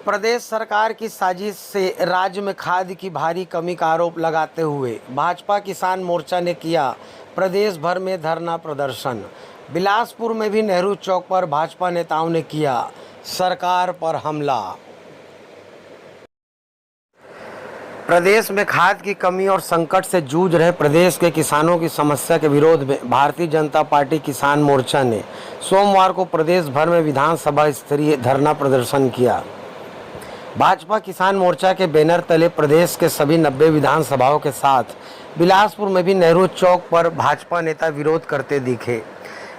प्रदेश सरकार की साजिश से राज्य में खाद की भारी कमी का आरोप लगाते हुए भाजपा किसान मोर्चा ने किया प्रदेश भर में धरना प्रदर्शन। बिलासपुर में भी नेहरू चौक पर भाजपा नेताओं ने किया सरकार पर हमला। प्रदेश में खाद की कमी और संकट से जूझ रहे प्रदेश के किसानों की समस्या के विरोध में भारतीय जनता पार्टी किसान मोर्चा ने सोमवार को प्रदेश भर में विधानसभा स्तरीय धरना प्रदर्शन किया। भाजपा किसान मोर्चा के बैनर तले प्रदेश के सभी 90 विधानसभाओं के साथ बिलासपुर में भी नेहरू चौक पर भाजपा नेता विरोध करते दिखे।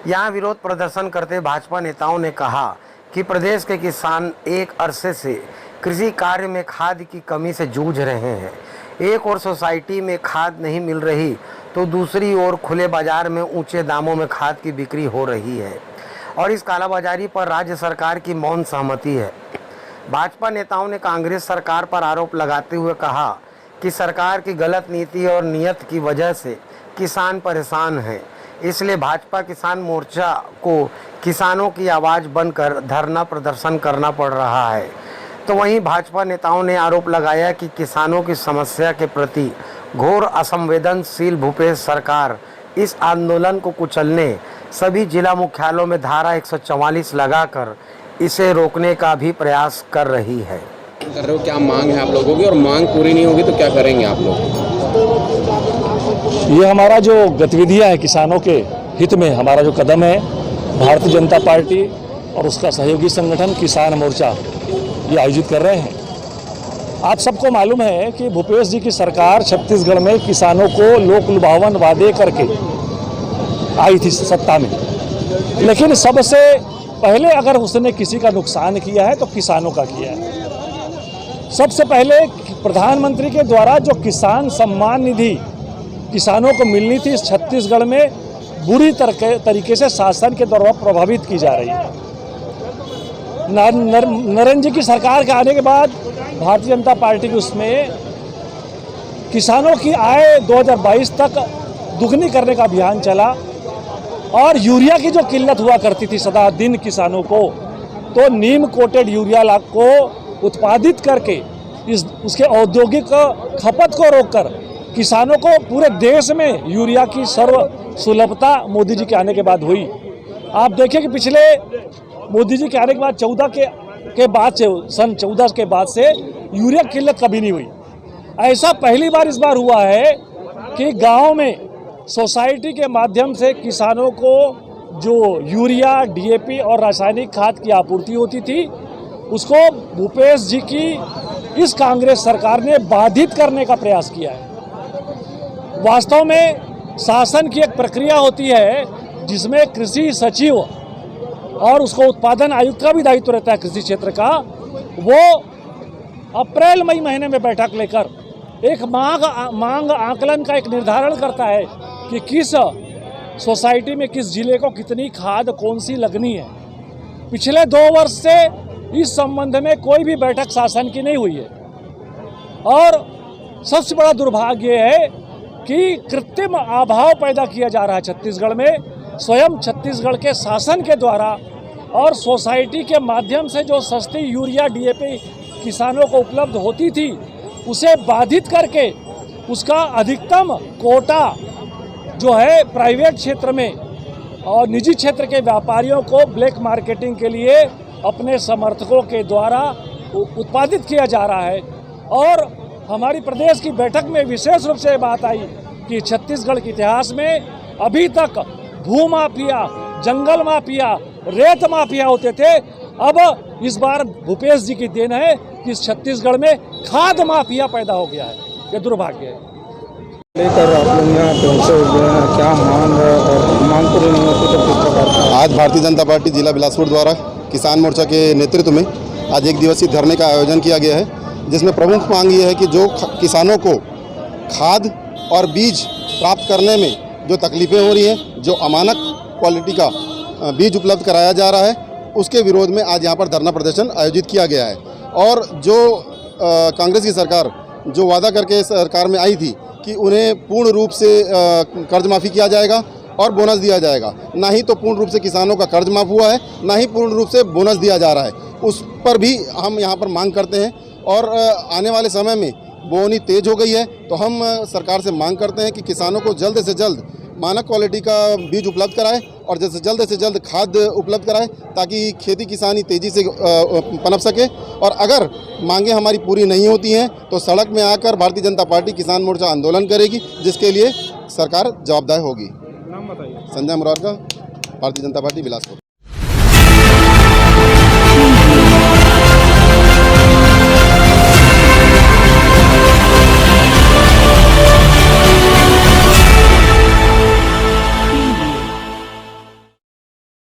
यहां विरोध प्रदर्शन करते भाजपा नेताओं ने कहा कि प्रदेश के किसान एक अरसे से कृषि कार्य में खाद की कमी से जूझ रहे हैं। एक और सोसाइटी में खाद नहीं मिल रही तो दूसरी ओर खुले बाजार में ऊंचे दामों में खाद की बिक्री हो रही है और इस कालाबाजारी पर राज्य सरकार की मौन सहमति है। भाजपा नेताओं ने कांग्रेस सरकार पर आरोप लगाते हुए कहा कि सरकार की गलत नीति और नीयत की वजह से किसान परेशान हैं। इसलिए भाजपा किसान मोर्चा को किसानों की आवाज़ बनकर धरना प्रदर्शन करना पड़ रहा है। तो वहीं भाजपा नेताओं ने आरोप लगाया कि किसानों की समस्या के प्रति घोर असंवेदनशील भूपेश सरकार इस आंदोलन को कुचलने सभी जिला मुख्यालयों में धारा 144 लगाकर इसे रोकने का भी प्रयास कर रही है। कर रहे हो, क्या मांग है आप लोगों की और मांग पूरी नहीं होगी तो क्या करेंगे आप लोग? ये हमारा जो गतिविधियां है किसानों के हित में हमारा जो कदम है, भारतीय जनता पार्टी और उसका सहयोगी संगठन किसान मोर्चा ये आयोजित कर रहे हैं। आप सबको मालूम है कि भूपेश जी की सरकार छत्तीसगढ़ में किसानों को लोक लुभावन वादे करके आई थी सत्ता में, लेकिन सबसे पहले अगर उसने किसी का नुकसान किया है तो किसानों का किया है। सबसे पहले प्रधानमंत्री के द्वारा जो किसान सम्मान निधि किसानों को मिलनी थी, इस छत्तीसगढ़ में बुरी तरीके से शासन के द्वारा प्रभावित की जा रही है। नरेंद्र जी की सरकार के आने के बाद भारतीय जनता पार्टी की उसमें किसानों की आय 2022 तक दुगनी करने का अभियान चला और यूरिया की जो किल्लत हुआ करती थी सदा दिन किसानों को, तो नीम कोटेड यूरिया को उत्पादित करके उसके औद्योगिक खपत को रोककर किसानों को पूरे देश में यूरिया की सर्व सुलभता मोदी जी के आने के बाद हुई। आप देखिए कि पिछले मोदी जी के आने के बाद 14 के बाद से सन 14 के बाद से यूरिया की किल्लत कभी नहीं हुई। ऐसा पहली बार इस बार हुआ है कि गांव में सोसाइटी के माध्यम से किसानों को जो यूरिया, डीएपी और रासायनिक खाद की आपूर्ति होती थी, उसको भूपेश जी की इस कांग्रेस सरकार ने बाधित करने का प्रयास किया है। वास्तव में शासन की एक प्रक्रिया होती है जिसमें कृषि सचिव और उसको उत्पादन आयुक्त का भी दायित्व रहता है कृषि क्षेत्र का। वो अप्रैल मई महीने में बैठक लेकर एक मांग आकलन का एक निर्धारण करता है कि किस सोसाइटी में किस जिले को कितनी खाद कौन सी लगनी है। पिछले 2 वर्ष से इस संबंध में कोई भी बैठक शासन की नहीं हुई है और सबसे बड़ा दुर्भाग्य है कि कृत्रिम अभाव पैदा किया जा रहा है छत्तीसगढ़ में। स्वयं छत्तीसगढ़ के शासन के द्वारा और सोसाइटी के माध्यम से जो सस्ती यूरिया, डीएपी किसानों को उपलब्ध होती थी, उसे बाधित करके उसका अधिकतम कोटा जो है प्राइवेट क्षेत्र में और निजी क्षेत्र के व्यापारियों को ब्लैक मार्केटिंग के लिए अपने समर्थकों के द्वारा उत्पादित किया जा रहा है। और हमारी प्रदेश की बैठक में विशेष रूप से बात आई कि छत्तीसगढ़ के इतिहास में अभी तक भू माफिया, जंगल माफिया, रेत माफिया होते थे। अब इस बार भूपेश जी की देन है कि इस छत्तीसगढ़ में खाद माफिया पैदा हो गया है। ये दुर्भाग्य है। लेकर आप लोग यहाँ पहुँचे हुए हैं, क्या मांग है और मांग पूरी नहीं होती तो किस प्रकार का? आज भारतीय जनता पार्टी जिला बिलासपुर द्वारा किसान मोर्चा के नेतृत्व में आज एक दिवसीय धरने का आयोजन किया गया है, जिसमें प्रमुख मांग ये है कि जो किसानों को खाद और बीज प्राप्त करने में जो तकलीफ़ें हो रही हैं, जो अमानक क्वालिटी का बीज उपलब्ध कराया जा रहा है, उसके विरोध में आज यहाँ पर धरना प्रदर्शन आयोजित किया गया है। और जो कांग्रेस की सरकार जो वादा करके सरकार में आई थी कि उन्हें पूर्ण रूप से कर्ज माफ़ी किया जाएगा और बोनस दिया जाएगा, ना ही तो पूर्ण रूप से किसानों का कर्ज माफ़ हुआ है, ना ही पूर्ण रूप से बोनस दिया जा रहा है। उस पर भी हम यहाँ पर मांग करते हैं। और आने वाले समय में बोवनी तेज हो गई है, तो हम सरकार से मांग करते हैं कि किसानों को जल्द से जल्द मानक क्वालिटी का बीज उपलब्ध कराए और जल्द से जल्द खाद उपलब्ध कराए, ताकि खेती किसानी तेज़ी से पनप सके। और अगर मांगें हमारी पूरी नहीं होती हैं तो सड़क में आकर भारतीय जनता पार्टी किसान मोर्चा आंदोलन करेगी, जिसके लिए सरकार जवाबदेह होगी। नाम बताइए। संजय मुरारका, भारतीय जनता पार्टी बिलासपुर।